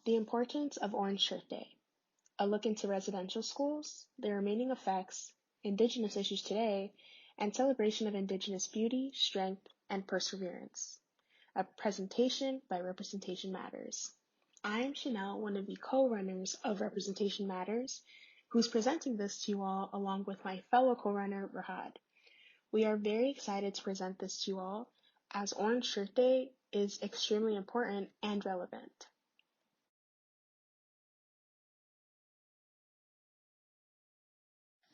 The importance of Orange Shirt Day, a look into residential schools, their remaining effects, Indigenous issues today, and celebration of Indigenous beauty, strength, and perseverance. A presentation by Representation Matters. I am Chanel, one of the co-runners of Representation Matters, who's presenting this to you all along with my fellow co-runner, Rahad. We are very excited to present this to you all, as Orange Shirt Day is extremely important and relevant.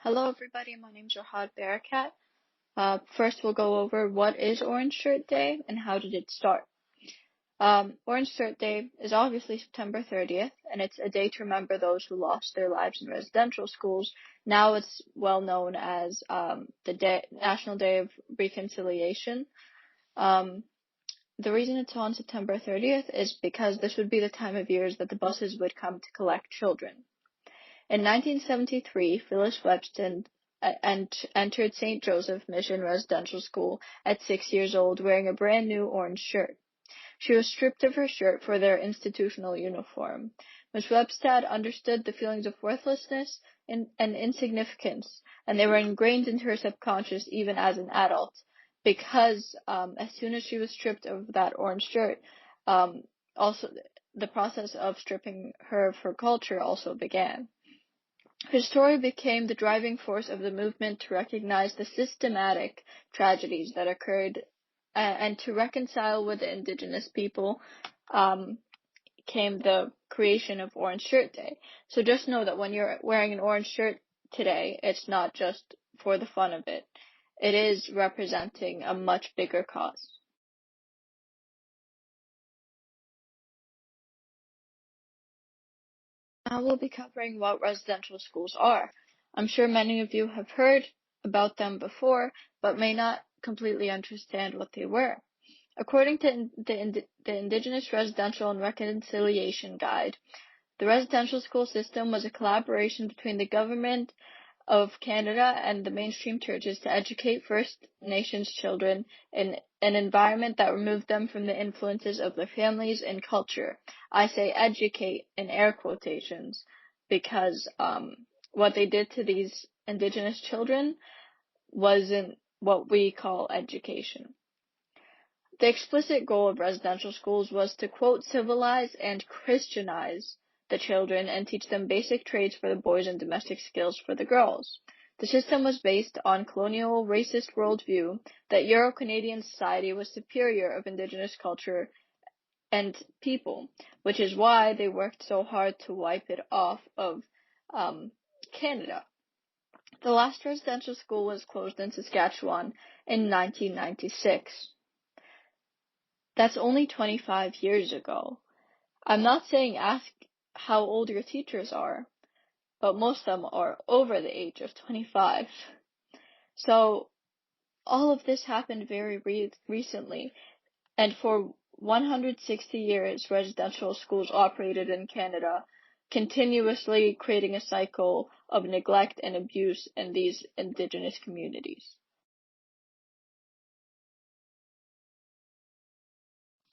Hello everybody, my name is Rahad Barakat. First we'll go over what is Orange Shirt Day and how did it start. Orange Shirt Day is obviously September 30th, and it's a day to remember those who lost their lives in residential schools. Now it's well known as the National Day of Reconciliation. The reason it's on September 30th is because this would be the time of years that the buses would come to collect children. In 1973, Phyllis Webster entered St. Joseph Mission Residential School at 6 years old wearing a brand new orange shirt. She was stripped of her shirt for their institutional uniform. Ms. Webster understood the feelings of worthlessness and insignificance, and they were ingrained into her subconscious even as an adult, because as soon as she was stripped of that orange shirt, also the process of stripping her of her culture also began. Her story became the driving force of the movement to recognize the systematic tragedies that occurred and to reconcile with the Indigenous people came the creation of Orange Shirt Day. So just know that when you're wearing an orange shirt today, it's not just for the fun of it. It is representing a much bigger cause. Now we'll be covering what residential schools are. I'm sure many of you have heard about them before, but may not completely understand what they were. According to the Indigenous Residential and Reconciliation Guide, the residential school system was a collaboration between the government of Canada and the mainstream churches to educate First Nations children in an environment that removed them from the influences of their families and culture. I say educate in air quotations because what they did to these Indigenous children wasn't what we call education. The explicit goal of residential schools was to, quote, civilize and Christianize the children and teach them basic trades for the boys and domestic skills for the girls. The system was based on colonial racist worldview that Euro-Canadian society was superior of Indigenous culture and people, which is why they worked so hard to wipe it off of Canada. The last residential school was closed in Saskatchewan in 1996. That's only 25 years ago. I'm not saying ask how old your teachers are, but most of them are over the age of 25. So all of this happened very recently, and for 160 years, residential schools operated in Canada, continuously creating a cycle of neglect and abuse in these Indigenous communities.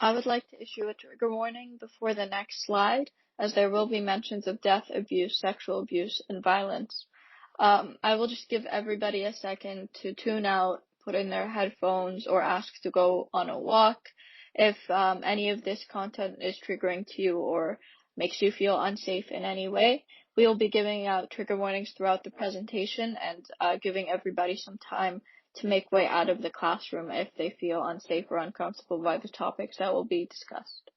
I would like to issue a trigger warning before the next slide, as there will be mentions of death, abuse, sexual abuse, and violence. I will just give everybody a second to tune out, put in their headphones, or ask to go on a walk. If any of this content is triggering to you or makes you feel unsafe in any way, we will be giving out trigger warnings throughout the presentation and giving everybody some time to make way out of the classroom if they feel unsafe or uncomfortable by the topics that will be discussed.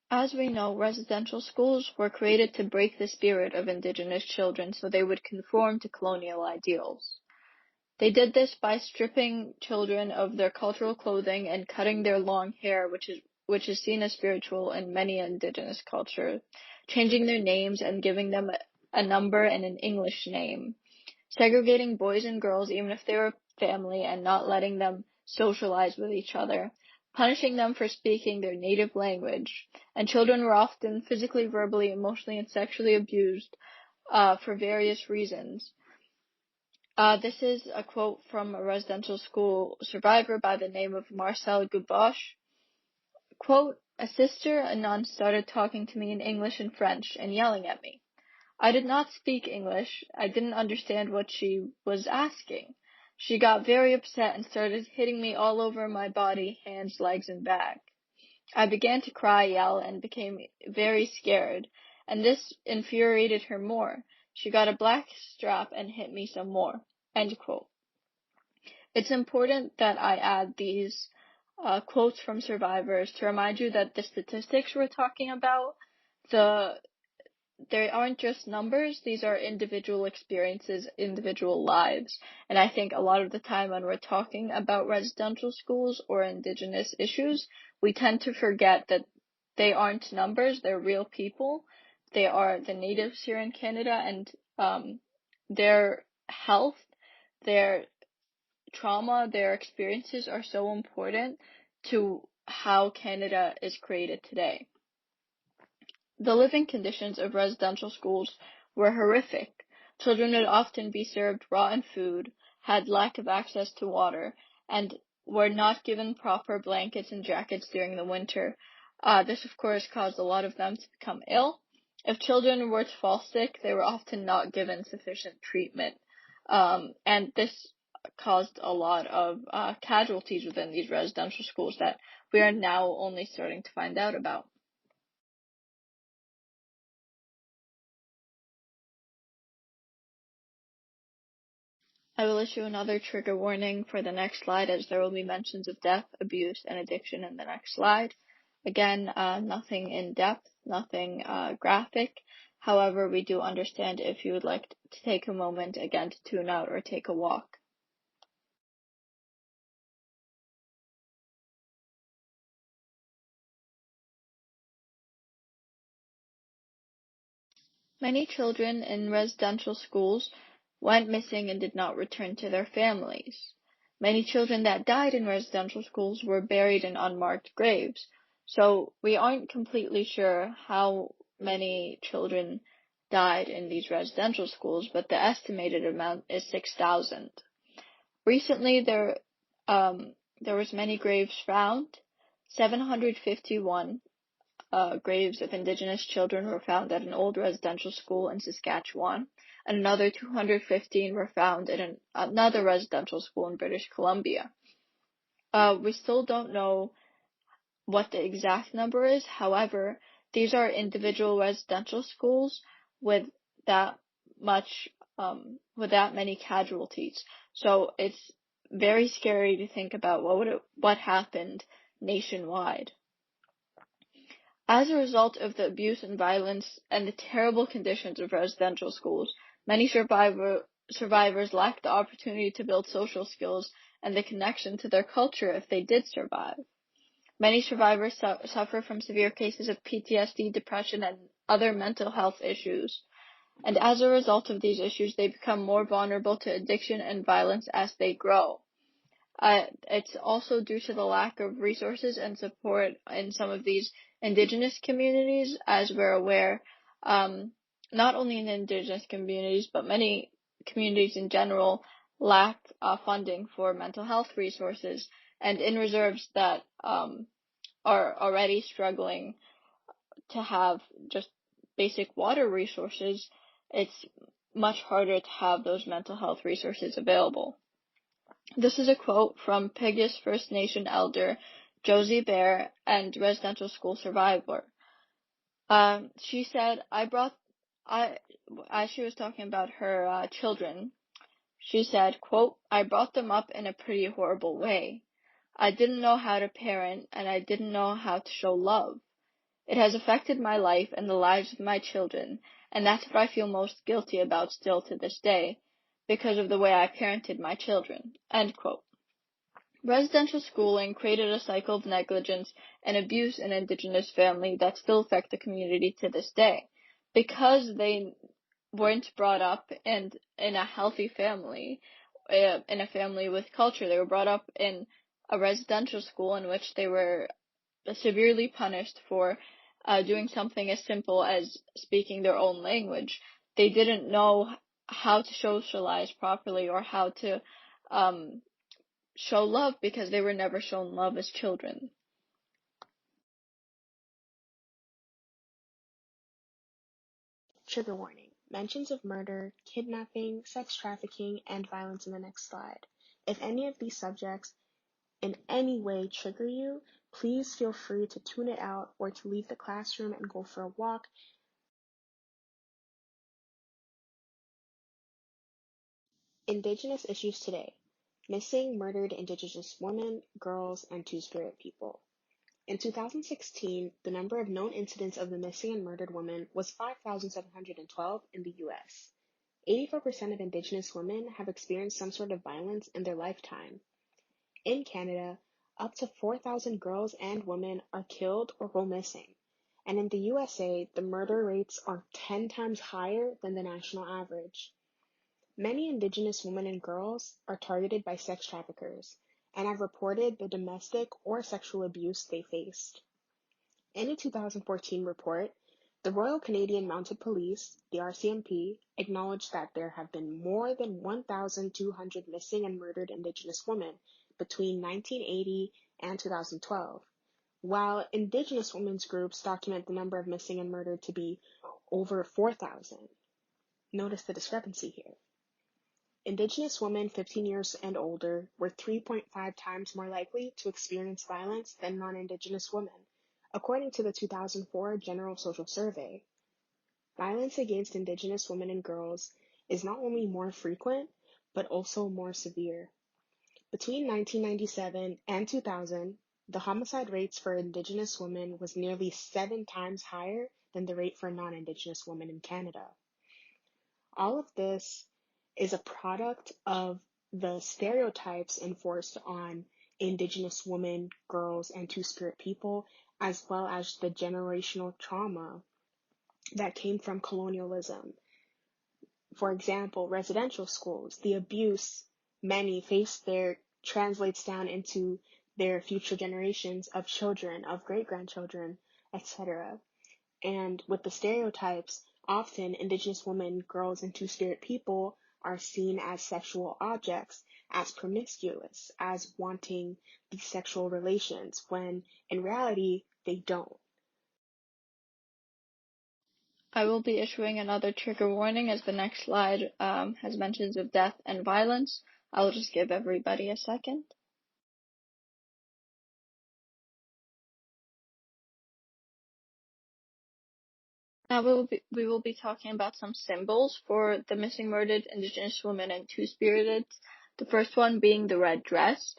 As we know, residential schools were created to break the spirit of Indigenous children so they would conform to colonial ideals. They did this by stripping children of their cultural clothing and cutting their long hair, which is seen as spiritual in many Indigenous cultures, changing their names and giving them a number and an English name, segregating boys and girls even if they were family and not letting them socialize with each other, punishing them for speaking their native language, and children were often physically, verbally, emotionally, and sexually abused for various reasons. This is a quote from a residential school survivor by the name of Marcel Gubosh. Quote, "A sister, a nun, started talking to me in English and French and yelling at me. I did not speak English. I didn't understand what she was asking. She got very upset and started hitting me all over my body, hands, legs, and back. I began to cry, yell, and became very scared, and this infuriated her more. She got a black strap and hit me some more." End quote. It's important that I add these quotes from survivors to remind you that the statistics we're talking about, they aren't just numbers, these are individual experiences, individual lives. And I think a lot of the time when we're talking about residential schools or Indigenous issues, we tend to forget that they aren't numbers, they're real people. They are the natives here in Canada, and their health, their trauma, their experiences are so important to how Canada is created today. The living conditions of residential schools were horrific. Children would often be served rotten food, had lack of access to water, and were not given proper blankets and jackets during the winter. This, of course, caused a lot of them to become ill. If children were to fall sick, they were often not given sufficient treatment. And this caused a lot of casualties within these residential schools that we are now only starting to find out about. I will issue another trigger warning for the next slide, as there will be mentions of death, abuse, and addiction in the next slide. Again, nothing in depth, nothing graphic. However, we do understand if you would like to take a moment again to tune out or take a walk. Many children in residential schools went missing and did not return to their families. Many children that died in residential schools were buried in unmarked graves. So we aren't completely sure how many children died in these residential schools, but the estimated amount is 6,000. Recently, there was many graves found. 751 graves of Indigenous children were found at an old residential school in Saskatchewan, and another 215 were found at another residential school in British Columbia. We still don't know what the exact number is. However, these are individual residential schools with that many casualties. So it's very scary to think about what happened nationwide. As a result of the abuse and violence and the terrible conditions of residential schools, many survivors lack the opportunity to build social skills and the connection to their culture if they did survive. Many survivors suffer from severe cases of PTSD, depression, and other mental health issues. And as a result of these issues, they become more vulnerable to addiction and violence as they grow. It's also due to the lack of resources and support in some of these Indigenous communities, as we're aware, not only in Indigenous communities, but many communities in general lack funding for mental health resources, and in reserves that are already struggling to have just basic water resources, it's much harder to have those mental health resources available. This is a quote from Peguis First Nation elder Josie Bear and residential school survivor. She said, as she was talking about her children, she said, quote, "I brought them up in a pretty horrible way. I didn't know how to parent, and I didn't know how to show love. It has affected my life and the lives of my children, and that's what I feel most guilty about still to this day, because of the way I parented my children." End quote. Residential schooling created a cycle of negligence and abuse in Indigenous families that still affect the community to this day. Because they weren't brought up in a healthy family, in a family with culture, they were brought up in a residential school in which they were severely punished for doing something as simple as speaking their own language. They didn't know how to socialize properly or how to show love because they were never shown love as children. Trigger warning. Mentions of murder, kidnapping, sex trafficking, and violence in the next slide. If any of these subjects in any way trigger you, please feel free to tune it out or to leave the classroom and go for a walk. Indigenous issues today. Missing, murdered Indigenous women, girls, and Two-Spirit people. In 2016, the number of known incidents of the missing and murdered women was 5,712 in the US. 84% of Indigenous women have experienced some sort of violence in their lifetime. In Canada, up to 4,000 girls and women are killed or go missing. And in the USA, the murder rates are 10 times higher than the national average. Many Indigenous women and girls are targeted by sex traffickers and have reported the domestic or sexual abuse they faced. In a 2014 report, the Royal Canadian Mounted Police, the RCMP, acknowledged that there have been more than 1,200 missing and murdered Indigenous women between 1980 and 2012, while Indigenous women's groups document the number of missing and murdered to be over 4,000. Notice the discrepancy here. Indigenous women 15 years and older were 3.5 times more likely to experience violence than non-Indigenous women, according to the 2004 General Social Survey. Violence against Indigenous women and girls is not only more frequent, but also more severe. Between 1997 and 2000, the homicide rates for Indigenous women was nearly 7 times higher than the rate for non-Indigenous women in Canada. All of this is a product of the stereotypes enforced on Indigenous women, girls, and Two-Spirit people, as well as the generational trauma that came from colonialism. For example, residential schools, the abuse many face there translates down into their future generations of children, of great-grandchildren, etc. And with the stereotypes, often Indigenous women, girls, and Two-Spirit people are seen as sexual objects, as promiscuous, as wanting these sexual relations, when in reality, they don't. I will be issuing another trigger warning as the next slide has mentions of death and violence. I'll just give everybody a second. Now we will be talking about some symbols for the missing murdered Indigenous women and Two-Spirited. The first one being the red dress.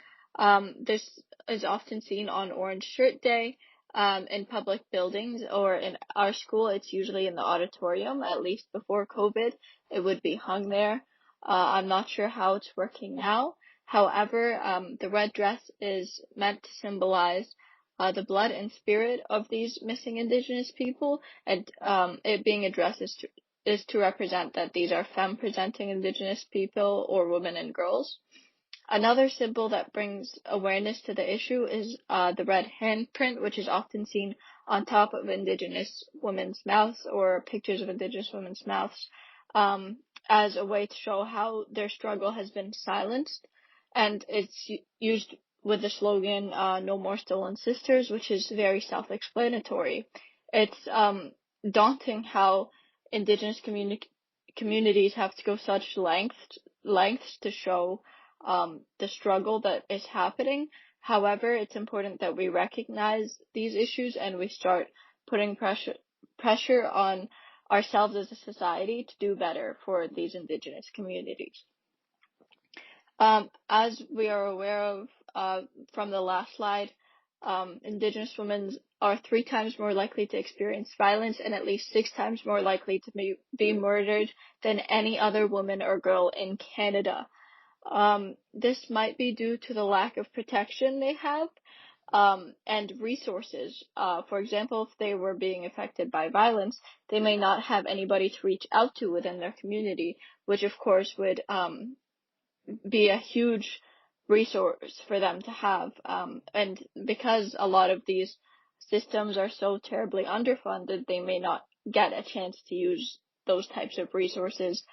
This is often seen on Orange Shirt Day in public buildings, or in our school it's usually in the auditorium. At least before COVID it would be hung there. I'm not sure how it's working now. However, the red dress is meant to symbolize the blood and spirit of these missing Indigenous people, and it being addressed is to represent that these are femme-presenting Indigenous people or women and girls. Another symbol that brings awareness to the issue is the red handprint, which is often seen on top of Indigenous women's mouths or pictures of Indigenous women's mouths, as a way to show how their struggle has been silenced, and it's used with the slogan "No More Stolen Sisters," which is very self-explanatory. It's daunting how Indigenous communities have to go such lengths to show the struggle that is happening. However, it's important that we recognize these issues and we start putting pressure on ourselves as a society to do better for these Indigenous communities. As we are aware of from the last slide, Indigenous women are 3 times more likely to experience violence and at least 6 times more likely to be murdered than any other woman or girl in Canada. This might be due to the lack of protection they have and resources. For example, if they were being affected by violence, they may not have anybody to reach out to within their community, which of course would be a huge resource for them to have. And because a lot of these systems are so terribly underfunded, they may not get a chance to use those types of resources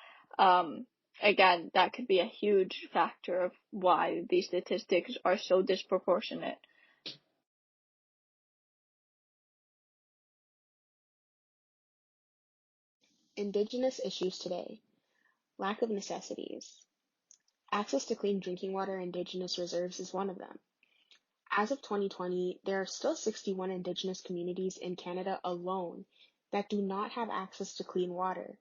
Again, that could be a huge factor of why these statistics are so disproportionate. Indigenous issues today. Lack of necessities. Access to clean drinking water in Indigenous reserves is one of them. As of 2020, there are still 61 Indigenous communities in Canada alone that do not have access to clean water.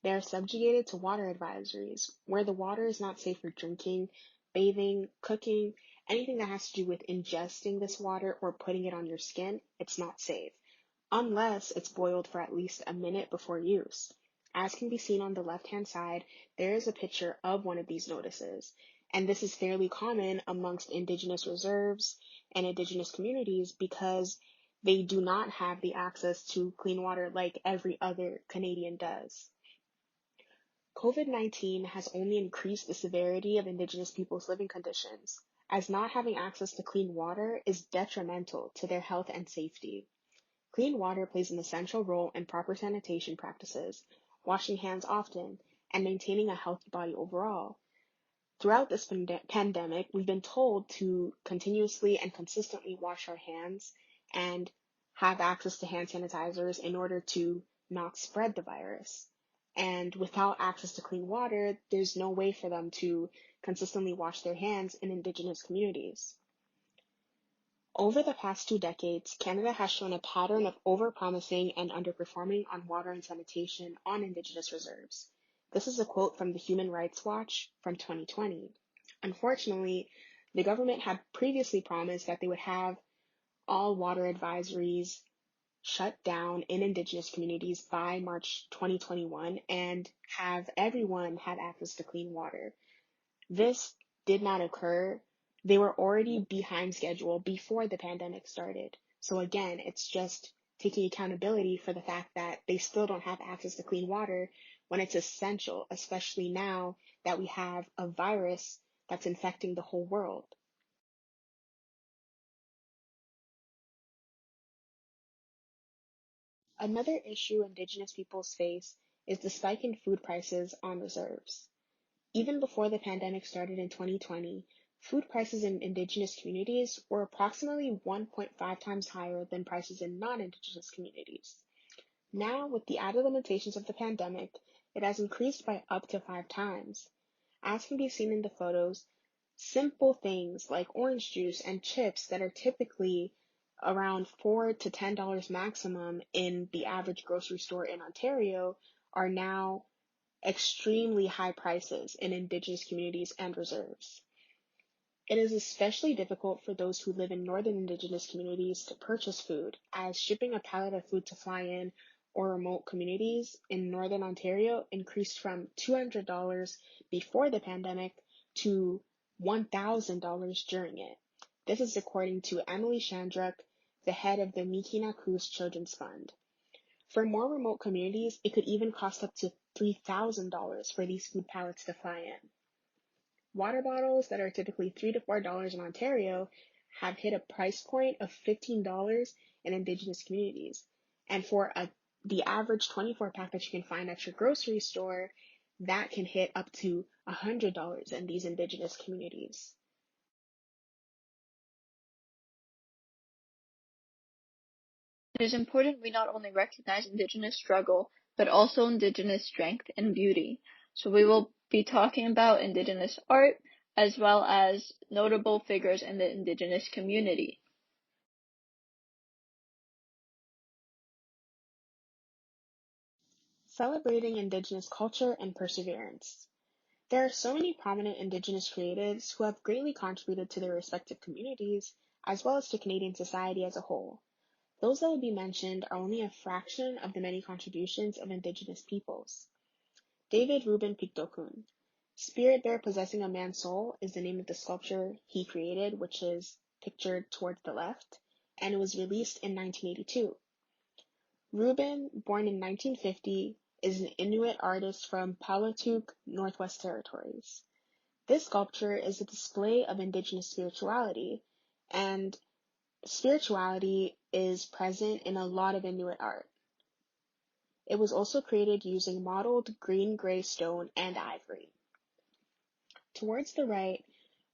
They are subjugated to water advisories, where the water is not safe for drinking, bathing, cooking, anything that has to do with ingesting this water or putting it on your skin, it's not safe, unless it's boiled for at least a minute before use. As can be seen on the left-hand side, there is a picture of one of these notices, and this is fairly common amongst Indigenous reserves and Indigenous communities because they do not have the access to clean water like every other Canadian does. COVID-19 has only increased the severity of Indigenous people's living conditions, as not having access to clean water is detrimental to their health and safety. Clean water plays an essential role in proper sanitation practices, washing hands often, and maintaining a healthy body overall. Throughout this pandemic, we've been told to continuously and consistently wash our hands and have access to hand sanitizers in order to not spread the virus. And without access to clean water, there's no way for them to consistently wash their hands in Indigenous communities. Over the past 2 decades, Canada has shown a pattern of overpromising and underperforming on water and sanitation on Indigenous reserves. This is a quote from the Human Rights Watch from 2020. Unfortunately, the government had previously promised that they would have all water advisories shut down in Indigenous communities by March 2021 and have everyone have access to clean water. This did not occur. They were already behind schedule before the pandemic started. So again, it's just taking accountability for the fact that they still don't have access to clean water when it's essential, especially now that we have a virus that's infecting the whole world. Another issue Indigenous peoples face is the spike in food prices on reserves. Even before the pandemic started in 2020, food prices in Indigenous communities were approximately 1.5 times higher than prices in non-Indigenous communities. Now, with the added limitations of the pandemic, it has increased by up to 5 times. As can be seen in the photos, simple things like orange juice and chips that are typically around $4 to $10 maximum in the average grocery store in Ontario are now extremely high prices in Indigenous communities and reserves. It is especially difficult for those who live in northern Indigenous communities to purchase food, as shipping a pallet of food to fly in or remote communities in northern Ontario increased from $200 before the pandemic to $1,000 during it. This is according to Emily Shandruck, the head of the Mikina Cruz Children's Fund. For more remote communities, it could even cost up to $3,000 for these food pallets to fly in. Water bottles that are typically $3 to $4 in Ontario have hit a price point of $15 in Indigenous communities. And for the average 24-pack that you can find at your grocery store, that can hit up to $100 in these Indigenous communities. It is important we not only recognize Indigenous struggle, but also Indigenous strength and beauty. So we will be talking about Indigenous art, as well as notable figures in the Indigenous community. Celebrating Indigenous culture and perseverance. There are so many prominent Indigenous creatives who have greatly contributed to their respective communities, as well as to Canadian society as a whole. Those that would be mentioned are only a fraction of the many contributions of Indigenous peoples. David Rubin Pictocun. Spirit Bear Possessing a Man's Soul is the name of the sculpture he created, which is pictured towards the left, and it was released in 1982. Rubin, born in 1950, is an Inuit artist from Pawatuck, Northwest Territories. This sculpture is a display of Indigenous spirituality, and spirituality is present in a lot of Inuit art. It was also created using mottled green-gray stone and ivory. Towards the right,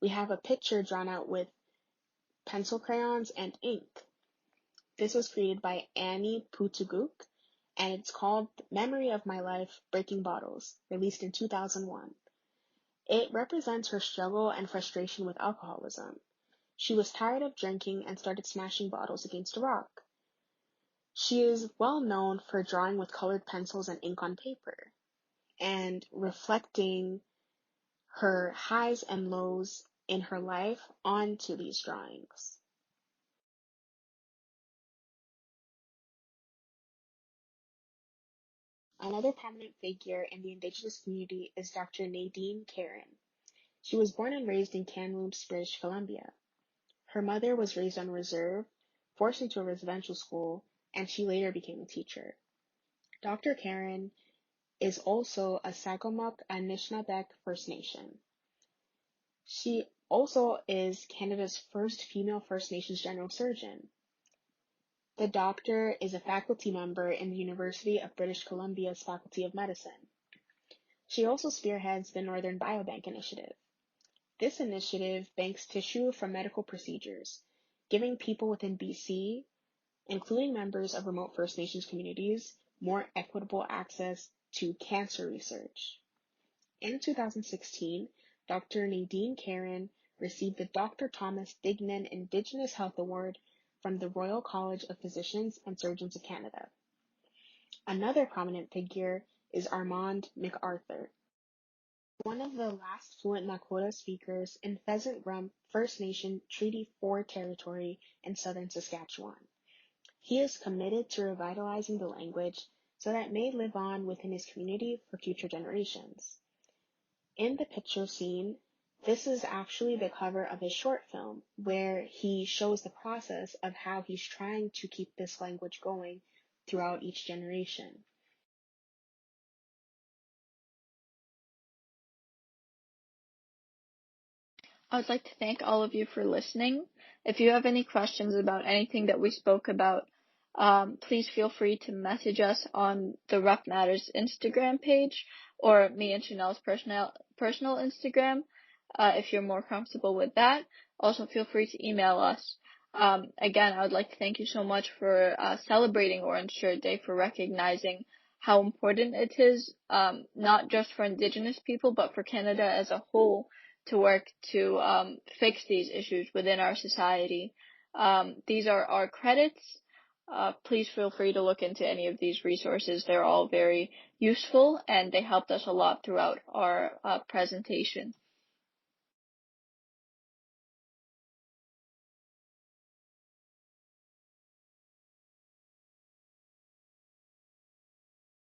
we have a picture drawn out with pencil crayons and ink. This was created by Annie Putuguk, and it's called Memory of My Life, Breaking Bottles, released in 2001. It represents her struggle and frustration with alcoholism. She was tired of drinking and started smashing bottles against a rock. She is well known for drawing with colored pencils and ink on paper, and reflecting her highs and lows in her life onto these drawings. Another prominent figure in the Indigenous community is Dr. Nadine Caron. She was born and raised in Kamloops, British Columbia. Her mother was raised on reserve, forced into a residential school, and she later became a teacher. Dr. Caron is also a Sagamok Anishinaabeg First Nation. She also is Canada's first female First Nations general surgeon. The doctor is a faculty member in the University of British Columbia's Faculty of Medicine. She also spearheads the Northern Biobank Initiative. This initiative banks tissue from medical procedures, giving people within BC, including members of remote First Nations communities, more equitable access to cancer research. In 2016, Dr. Nadine Caron received the Dr. Thomas Dignan Indigenous Health Award from the Royal College of Physicians and Surgeons of Canada. Another prominent figure is Armand MacArthur, one of the last fluent Nakota speakers in Pheasant Rump First Nation Treaty 4 territory in southern Saskatchewan. He is committed to revitalizing the language so that it may live on within his community for future generations. In the picture seen, this is actually the cover of his short film, where he shows the process of how he's trying to keep this language going throughout each generation. I would like to thank all of you for listening. If you have any questions about anything that we spoke about, please feel free to message us on the Rough Matters Instagram page or me and Chanel's personal Instagram if you're more comfortable with that. Also, feel free to email us. Again, I would like to thank you so much for celebrating Orange Shirt Day, for recognizing how important it is, not just for Indigenous people, but for Canada as a whole, to work to fix these issues within our society. These are our credits. Please feel free to look into any of these resources. They're all very useful, and they helped us a lot throughout our presentation.